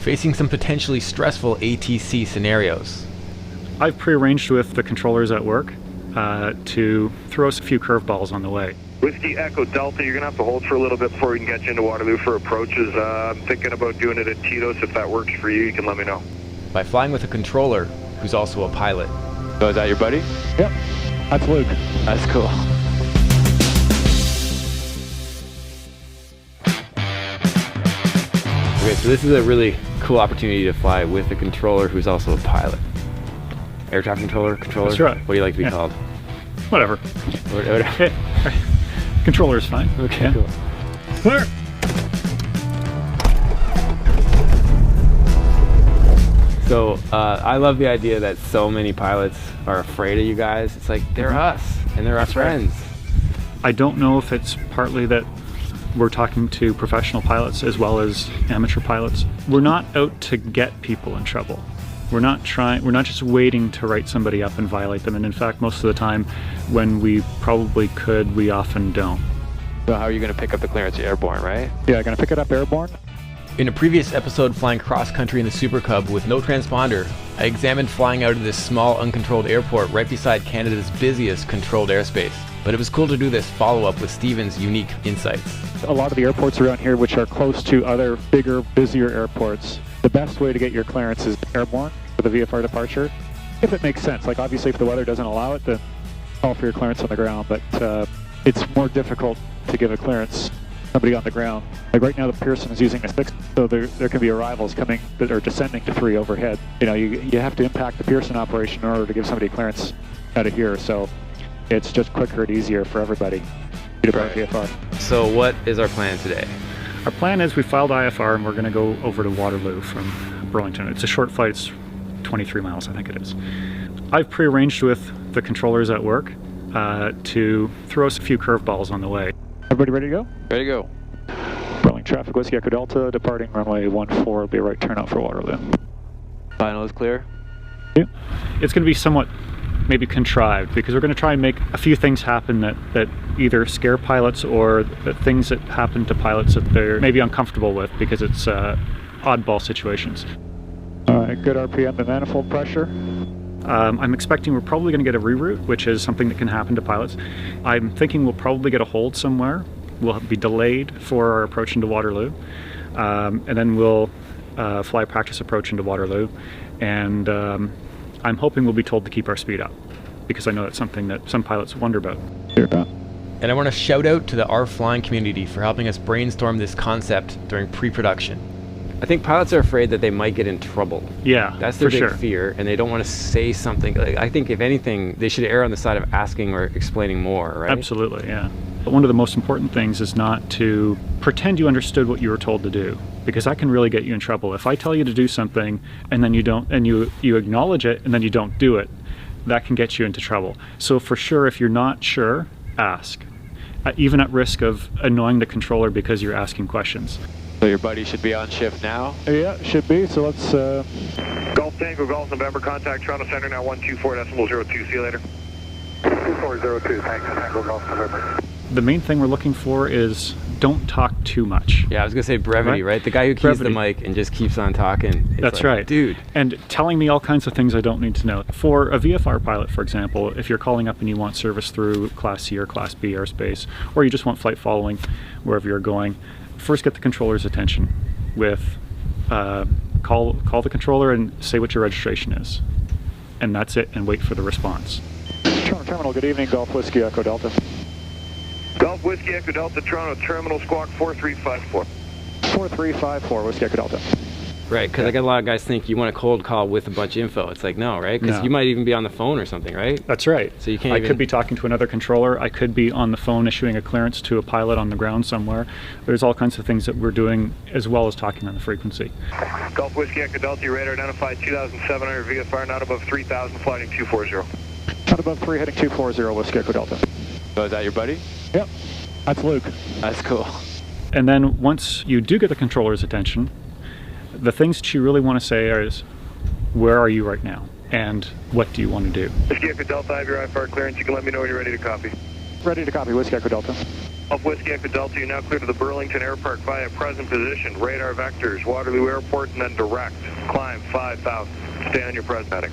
facing some potentially stressful ATC scenarios. I've prearranged with the controllers at work to throw us a few curveballs on the way. Whiskey Echo Delta, you're going to have to hold for a little bit before we can get you into Waterloo for approaches. I'm thinking about doing it at Tito's. If that works for you, you can let me know. By flying with a controller who's also a pilot. So is that your buddy? Yep, that's Luke. That's cool. Okay, so this is a really cool opportunity to fly with a controller who's also a pilot. Air traffic controller? That's right. What do you like to be called? Whatever. Whatever. Okay. Controller is fine. Okay, yeah. cool. Clear. So I love the idea that so many pilots are afraid of you guys. It's like, they're us, and they're our friends. I don't know if it's partly that we're talking to professional pilots as well as amateur pilots. We're not out to get people in trouble. We're not just waiting to write somebody up and violate them. And in fact, most of the time when we probably could, we often don't. So how are you going to pick up the clearance? Airborne, right? Yeah, gonna pick it up airborne. In a previous episode flying cross-country in the Super Cub with no transponder, I examined flying out of this small uncontrolled airport right beside Canada's busiest controlled airspace. But it was cool to do this follow-up with Steven's unique insights. A lot of the airports around here which are close to other bigger, busier airports, the best way to get your clearance is airborne with a VFR departure, if it makes sense. Like obviously if the weather doesn't allow it, then call for your clearance on the ground, but it's more difficult to give a clearance somebody on the ground. Like right now the Pearson is using a 6, so there can be arrivals coming that are descending to 3 overhead. You know, you have to impact the Pearson operation in order to give somebody clearance out of here, so it's just quicker and easier for everybody to depart VFR. So what is our plan today? Our plan is we filed IFR and we're going to go over to Waterloo from Burlington. It's a short flight, it's 23 miles, I think it is. I've prearranged with the controllers at work to throw us a few curveballs on the way. Everybody ready to go? Ready to go. Burlington traffic, Whiskey Echo Delta, departing runway 14, will be a right turnout for Waterloo. Final is clear. Yeah. It's going to be somewhat maybe contrived because we're going to try and make a few things happen that either scare pilots or things that happen to pilots that they're maybe uncomfortable with because it's oddball situations. All right, good RPM to manifold pressure. I'm expecting we're probably going to get a reroute, which is something that can happen to pilots. I'm thinking we'll probably get a hold somewhere. We'll be delayed for our approach into Waterloo, and then we'll fly practice approach into Waterloo, and I'm hoping we'll be told to keep our speed up, because I know that's something that some pilots wonder about. Sure about. And I want to shout out to the R flying community for helping us brainstorm this concept during pre-production. I think pilots are afraid that they might get in trouble. Yeah, that's their for big sure. fear, and they don't want to say something. Like, I think if anything, they should err on the side of asking or explaining more, right? Absolutely, yeah. But one of the most important things is not to pretend you understood what you were told to do, because that can really get you in trouble. If I tell you to do something and then you don't, and you acknowledge it and then you don't do it, that can get you into trouble. So for sure, if you're not sure, ask. Even at risk of annoying the controller because you're asking questions. So your buddy should be on shift now? Yeah, should be, so let's... Golf Tango, Golf November, contact Toronto Center now 124.02, see you later. 2402, thanks, Tango, Golf November. The main thing we're looking for is don't talk too much. Yeah, I was going to say brevity, right? The guy who keys the Brevity. mic and just keeps on talking. That's like, right. Dude. And telling me all kinds of things I don't need to know. For a VFR pilot, for example, if you're calling up and you want service through Class C or Class B airspace, or you just want flight following wherever you're going, first get the controller's attention with call the controller and say what your registration is. And that's it, and wait for the response. Toronto Terminal, good evening, Golf Whiskey Echo Delta. Golf Whiskey Echo Delta, Toronto Terminal, squawk 4354. 4354, Whiskey Echo Delta. Right, because I got a lot of guys think you want a cold call with a bunch of info. It's like, no, right? Because No. you might even be on the phone or something, right? That's right. So you can't I even... could be talking to another controller. I could be on the phone issuing a clearance to a pilot on the ground somewhere. There's all kinds of things that we're doing as well as talking on the frequency. Golf Whiskey Echo Delta, your radar identified 2,700 VFR, not above 3,000, flighting 240. Not above 3, heading 240, Whiskey Echo Delta. So is that your buddy? Yep, that's Luke. That's cool. And then once you do get the controller's attention, the things that you really want to say is, where are you right now? And what do you want to do? Whiskey Echo Delta, I have your IFR clearance. You can let me know when you're ready to copy. Ready to copy, Whiskey Echo Delta. Of Whiskey Echo Delta, you're now clear to the Burlington Airport via present position. Radar vectors, Waterloo Airport, and then direct. Climb 5,000. Stay on your present heading.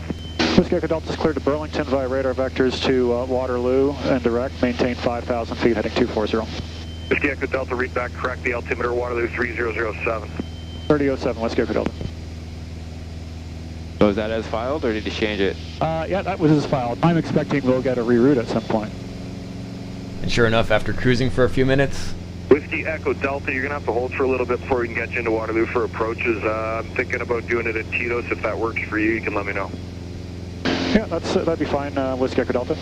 Whiskey Echo Delta is cleared to Burlington via radar vectors to Waterloo and direct. Maintain 5,000 feet, heading 240. Whiskey Echo Delta, read back correct. The altimeter Waterloo 3007. 3007, Whiskey Echo Delta. So is that as filed, or did he change it? Yeah, that was his file. I'm expecting we'll get a reroute at some point. And sure enough, after cruising for a few minutes, Whiskey Echo Delta, you're going to have to hold for a little bit before we can get you into Waterloo for approaches. I'm thinking about doing it at Tito's. If that works for you, you can let me know. Yeah, that'd be fine, Whiskey Echo Delta.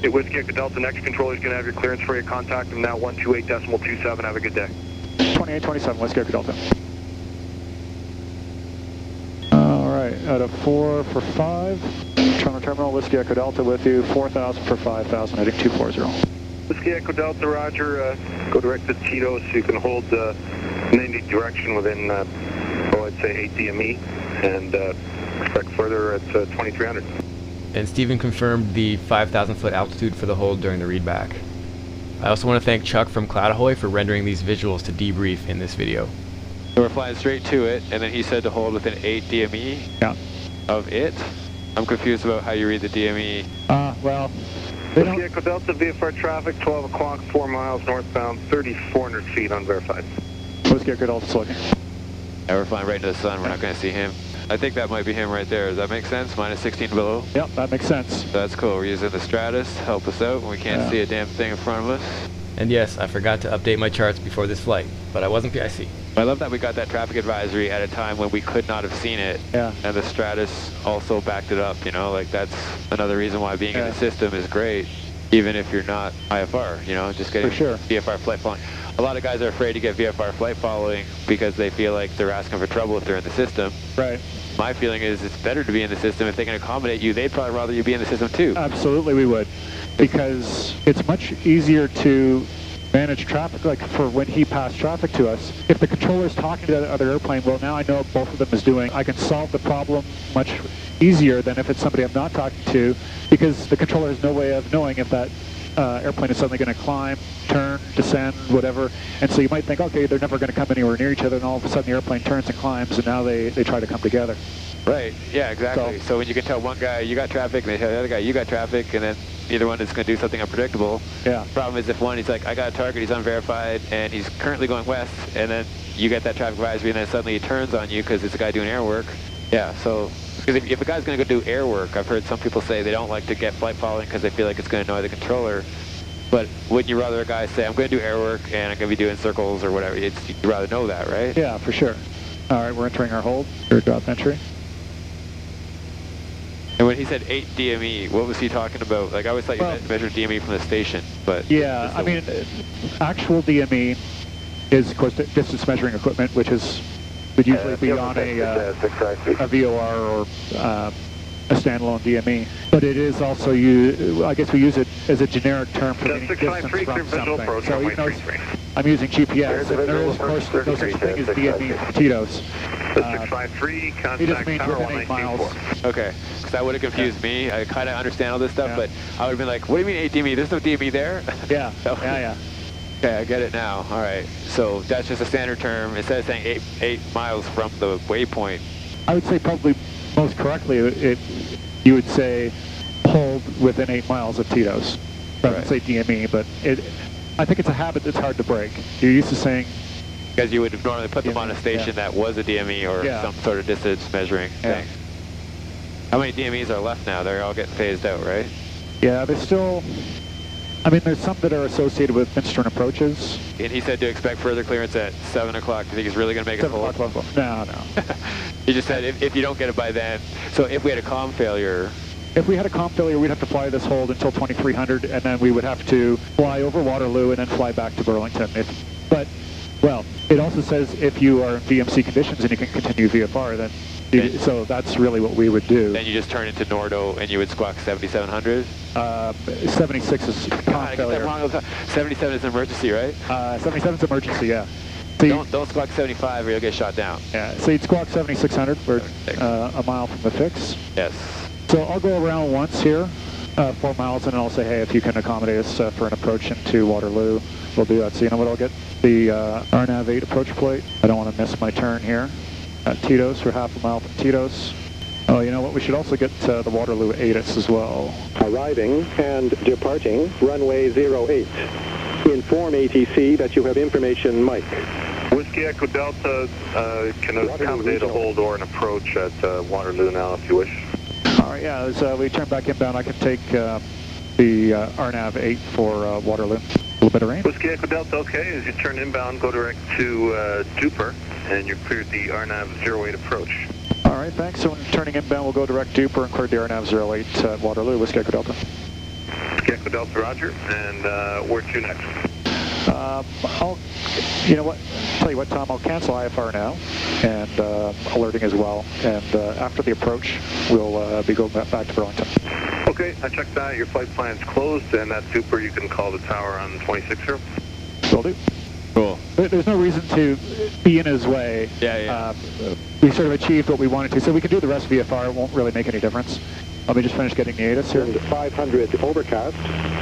Hey, Whiskey Echo Delta, next controller's going to have your clearance for you. Contact them now, 128.27. Have a good day. 2827, Whiskey Echo Delta. All right, out of 4 for 5. Toronto Terminal, Whiskey Echo Delta with you, 4,000 for 5,000, heading 240. Whiskey Echo Delta, Roger. Go direct to Tito's so you can hold in any direction within, I'd say 8 DME, and expect further at 2300. and Stephen confirmed the 5,000 foot altitude for the hold during the readback. I also want to thank Chuck from Cloud Ahoy for rendering these visuals to debrief in this video. So we're flying straight to it, and then he said to hold within 8 DME of it. I'm confused about how you read the DME. Well, they Whiskey don't... Echo Delta, VFR traffic, 12 o'clock, 4 miles northbound, 3,400 feet unverified. Whiskey Echo Delta's looking. Yeah, we're flying right into the sun. We're not going to see him. I think that might be him right there. Does that make sense? Minus 16 below? Yep, that makes sense. That's cool. We're using the Stratus to help us out when we can't see a damn thing in front of us. And yes, I forgot to update my charts before this flight, but I wasn't PIC. I love that we got that traffic advisory at a time when we could not have seen it. Yeah. And the Stratus also backed it up, you know, like that's another reason why being in the system is great, even if you're not IFR, you know, just getting VFR flight following. A lot of guys are afraid to get VFR flight following because they feel like they're asking for trouble if they're in the system. Right. My feeling is it's better to be in the system. If they can accommodate you, they'd probably rather you be in the system too. Absolutely we would, because it's much easier to manage traffic, like for when he passed traffic to us. If the controller's talking to the other airplane, well now I know what both of them is doing. I can solve the problem much easier than if it's somebody I'm not talking to, because the controller has no way of knowing if that airplane is suddenly going to climb, turn, descend, whatever. And so you might think, okay, they're never going to come anywhere near each other, and all of a sudden the airplane turns and climbs, and now they try to come together. Right, yeah, exactly. So when you can tell one guy, you got traffic, and they tell the other guy, you got traffic, and then either one is going to do something unpredictable. Yeah. Problem is if one, he's like, I got a target, he's unverified, and he's currently going west, and then you get that traffic advisory, and then suddenly he turns on you because it's a guy doing air work. Yeah, so, because if a guy's going to go do air work, I've heard some people say they don't like to get flight following because they feel like it's going to annoy the controller. But wouldn't you rather a guy say, I'm going to do air work, and I'm going to be doing circles or whatever? You'd rather know that, right? Yeah, for sure. All right, we're entering our hold. Airdrop entry. And when he said 8 DME, what was he talking about? Like, I always thought you measured DME from the station, but... Yeah, I mean, actual DME is, of course, distance measuring equipment, which would usually be on a VOR or a standalone DME. But it is also, I guess we use it as a generic term for meaning distance from something. So even though I'm using GPS, and there is, of course, no such thing as DME for Tito's. 653, contact tower 194. Okay, because that would have confused me. I kind of understand all this stuff, but I would have been like, what do you mean 8 DME? There's no DME there? Yeah, yeah. Okay, I get it now. All right, so that's just a standard term. Instead of saying 8 miles from the waypoint. I would say probably most correctly, you would say hold within 8 miles of Tito's. I would say DME, but I think it's a habit that's hard to break. You're used to saying... Because you would normally put them on a station that was a DME or some sort of distance measuring thing. How many DMEs are left now? They're all getting phased out, right? Yeah, there's still... I mean, there's some that are associated with instrument approaches. And he said to expect further clearance at 7 o'clock. Do you think he's really going to make it hold? 7 o'clock. No. He just said if you don't get it by then. So if we had a comm failure... If we had a comm failure, we'd have to fly this hold until 2300, and then we would have to fly over Waterloo and then fly back to Burlington. Well, it also says if you are in VMC conditions and you can continue VFR, then so that's really what we would do. Then you just turn into Nordo and you would squawk 7700? 76 is comm failure. 77 is an emergency, right? 77 is emergency, yeah. So don't squawk 75 or you'll get shot down. Yeah, so you'd squawk 7600. We're a mile from the fix. Yes. So I'll go around once here. 4 miles, and I'll say, hey, if you can accommodate us for an approach into Waterloo, we'll do that. So you know what, I'll get the RNAV 8 approach plate. I don't want to miss my turn here at Tito's for half a mile from Tito's. Oh, you know what, we should also get the Waterloo ATC as well. Arriving and departing runway 08. Inform ATC that you have information Mike. Whiskey Echo Delta can accommodate a hold or an approach at Waterloo now if you wish. All right, yeah, as we turn back inbound, I can take the RNAV 8 for Waterloo. A little bit of rain. Whiskey Echo Delta, okay. As you turn inbound, go direct to Duper, and you're cleared the RNAV 08 approach. All right, thanks. So when turning inbound, we'll go direct Duper and clear the RNAV 08 at Waterloo. Whiskey Echo Delta. Whiskey Echo Delta, roger. And where to next? You know what? Tell you what, Tom, I'll cancel IFR now and alerting as well. And after the approach, we'll be going back to Burlington. Okay, I checked that. Your flight plan's closed, and that's super. You can call the tower on 26er. Will do. Cool. There's no reason to be in his way. Yeah. We sort of achieved what we wanted to, so we can do the rest VFR. It won't really make any difference. Let me just finish getting the ATC here. 500 overcast,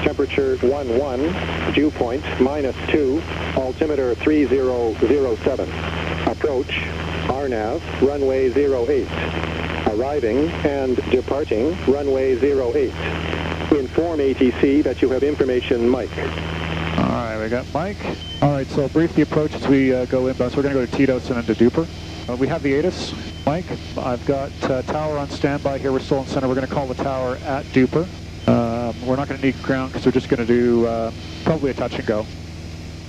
temperature 11, dew point -2, altimeter 3007. Approach, RNAV, runway 08. Arriving and departing, runway 08. Inform ATC that you have information Mike. All right, we got Mike. All right, so brief the approach as we go inbound. So we're going to go to Tito's and then to Duper. We have the ATC, Mike. I've got tower on standby here. We're still in center. We're going to call the tower at Duper. We're not going to need ground because we're just going to do probably a touch and go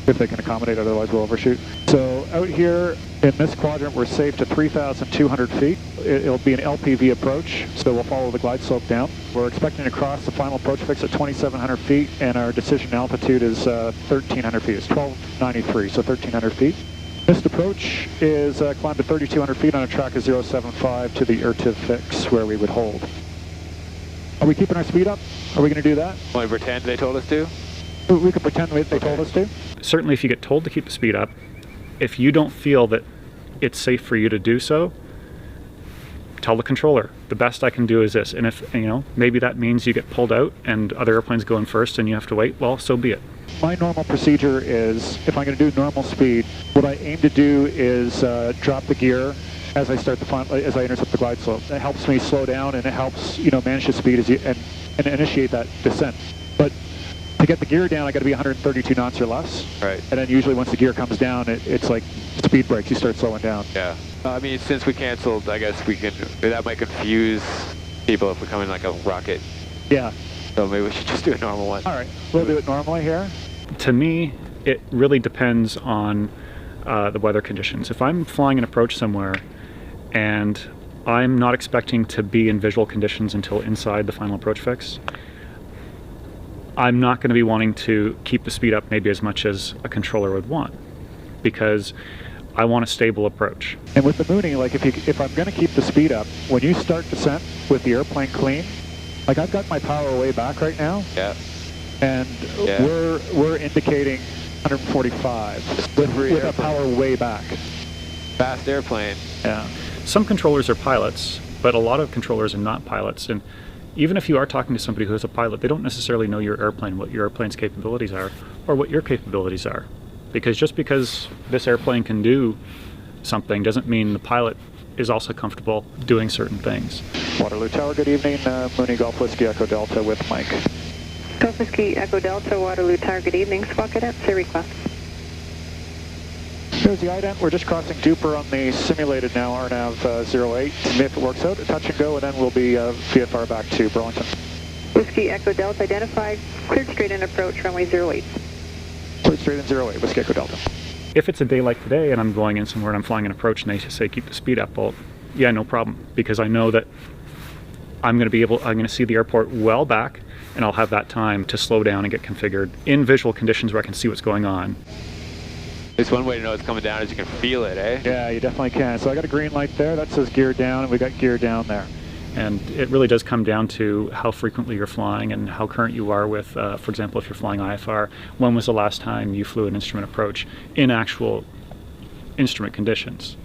if they can accommodate, otherwise we'll overshoot. So out here in this quadrant, we're safe to 3,200 feet. It'll be an LPV approach, so we'll follow the glide slope down. We're expecting to cross the final approach fix at 2,700 feet, and our decision altitude is 1,300 feet. It's 1,293, so 1,300 feet. This approach is climbed to 3,200 feet on a track of 075 to the ERTIV fix where we would hold. Are we keeping our speed up? Are we going to do that? Want to pretend they told us to? We could pretend they told us to. Certainly if you get told to keep the speed up, if you don't feel that it's safe for you to do so, tell the controller, the best I can do is this. And if, maybe that means you get pulled out and other airplanes go in first and you have to wait, well, so be it. My normal procedure is, if I'm going to do normal speed, what I aim to do is drop the gear as I start as I intercept the glide slope. It helps me slow down and it helps, manage the speed and initiate that descent. But to get the gear down, I got to be 132 knots or less. Right. And then usually once the gear comes down, it's like speed brakes. You start slowing down. Yeah. I mean, since we canceled, I guess that might confuse people if we come in like a rocket. Yeah. So maybe we should just do a normal one. All right. We'll do it normally here. To me, it really depends on the weather conditions. If I'm flying an approach somewhere and I'm not expecting to be in visual conditions until inside the final approach fix, I'm not going to be wanting to keep the speed up maybe as much as a controller would want, because I want a stable approach. And with the mooning, like if I'm going to keep the speed up, when you start descent with the airplane clean, like I've got my power way back right now. Yeah. And we're indicating 145 with a power way back. Fast airplane. Yeah. Some controllers are pilots, but a lot of controllers are not pilots. And even if you are talking to somebody who is a pilot, they don't necessarily know your airplane, what your airplane's capabilities are, or what your capabilities are. Because just because this airplane can do something doesn't mean the pilot is also comfortable doing certain things. Waterloo Tower, good evening. Mooney Golf Whiskey Echo Delta with Mike. Golf Whiskey Echo Delta, Waterloo Tower, good evening. Squawk Cadet, say request. Here's the ident. We're just crossing Duper on the simulated now, RNAV 08. If it works out, a touch and go, and then we'll be VFR back to Burlington. Whiskey Echo Delta identified, cleared straight in approach, runway 08. Cleared straight in 08, Whiskey Echo Delta. If it's a day like today and I'm going in somewhere and I'm flying an approach and they say keep the speed up, well, yeah, no problem, because I know that I'm going to see the airport well back, and I'll have that time to slow down and get configured in visual conditions where I can see what's going on. It's one way to know it's coming down is you can feel it, eh? Yeah, you definitely can. So I got a green light there. That says gear down, and we got gear down there. And it really does come down to how frequently you're flying and how current you are with, for example, if you're flying IFR, when was the last time you flew an instrument approach in actual instrument conditions?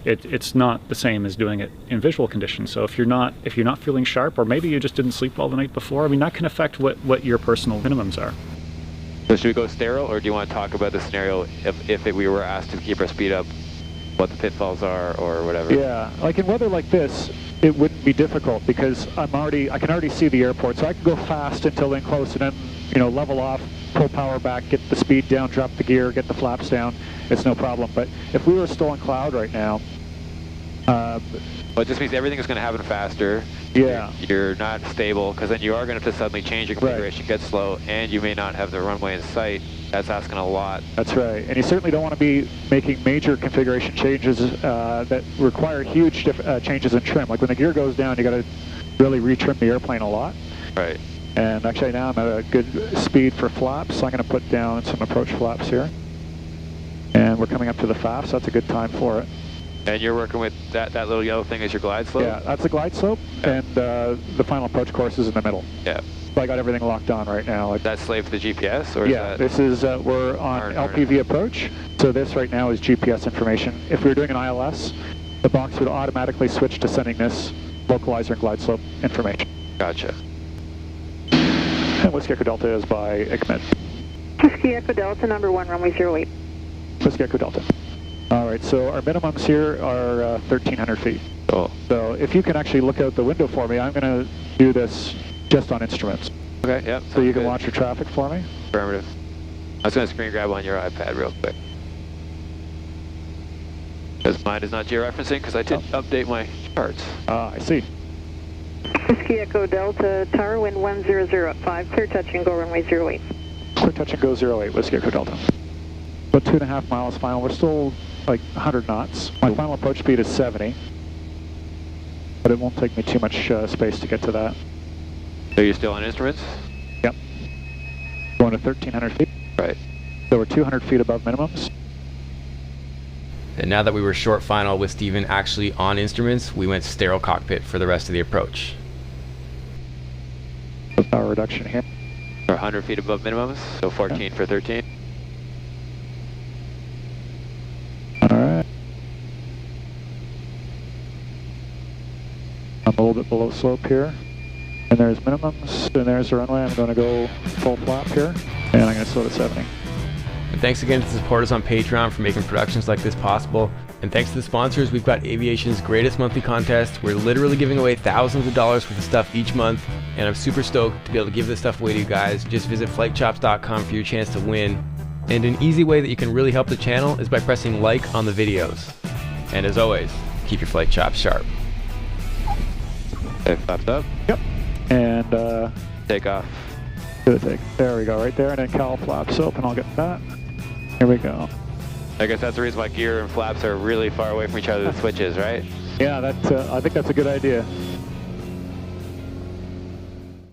it's not the same as doing it in visual conditions. So if you're not feeling sharp, or maybe you just didn't sleep well the night before, I mean, that can affect what your personal minimums are. So should we go sterile, or do you want to talk about the scenario if we were asked to keep our speed up, what the pitfalls are or whatever? Yeah, like in weather like this, it wouldn't be difficult because I can already see the airport, so I can go fast until then close, and then level off, pull power back, get the speed down, drop the gear, get the flaps down. It's no problem. But if we were still in cloud right now, well, it just means everything is going to happen faster. Yeah. You're not stable, because then you are going to have to suddenly change your configuration, get slow, and you may not have the runway in sight. That's asking a lot. That's right. And you certainly don't want to be making major configuration changes that require huge changes in trim. Like when the gear goes down, you got to really retrim the airplane a lot. Right. And actually now I'm at a good speed for flaps, so I'm going to put down some approach flaps here. And we're coming up to the FAF, so that's a good time for it. And you're working with that little yellow thing as your glide slope? Yeah, that's the glide slope, and the final approach course is in the middle. Yeah. So I got everything locked on right now. That's slave to the GPS? Or yeah, this is, we're on LPV approach, so this right now is GPS information. If we were doing an ILS, the box would automatically switch to sending this localizer and glide slope information. Gotcha. And Whiskey Echo Delta is by ICMED. Whiskey Echo Delta, number 1, runway 08. Whiskey Echo Delta. All right, so our minimums here are 1,300 feet. Oh. So if you can actually look out the window for me, I'm going to do this just on instruments. Okay, yep. So you can watch your traffic for me? Affirmative. I was going to screen grab on your iPad real quick. Because mine is not georeferencing, because I didn't update my charts. I see. Whiskey Echo Delta, tower wind 1005, clear touch and go runway 08. Clear touch and go 08, Whiskey Echo Delta. About 2.5 miles final. We're still like 100 knots. My final approach speed is 70, but it won't take me too much space to get to that. So you're still on instruments? Yep. Going to 1,300 feet. Right. So we're 200 feet above minimums. And now that we were short final with Steven actually on instruments, we went sterile cockpit for the rest of the approach. Power reduction here. We're 100 feet above minimums, so 14 for 13. All right. I'm a little bit below slope here. And there's minimums, and there's the runway. I'm going to go full flap here, and I'm going to slow to 70. And thanks again to the supporters on Patreon for making productions like this possible. And thanks to the sponsors, we've got aviation's greatest monthly contest. We're literally giving away thousands of dollars worth of stuff each month, and I'm super stoked to be able to give this stuff away to you guys. Just visit FlightChops.com for your chance to win. And an easy way that you can really help the channel is by pressing like on the videos. And as always, keep your flight chops sharp. Okay, flaps up. Yep. And Take off. do the take. There we go, right there, and then cowl flaps open. I'll get that. Here we go. I guess that's the reason why gear and flaps are really far away from each other, the switches, right? Yeah, I think that's a good idea.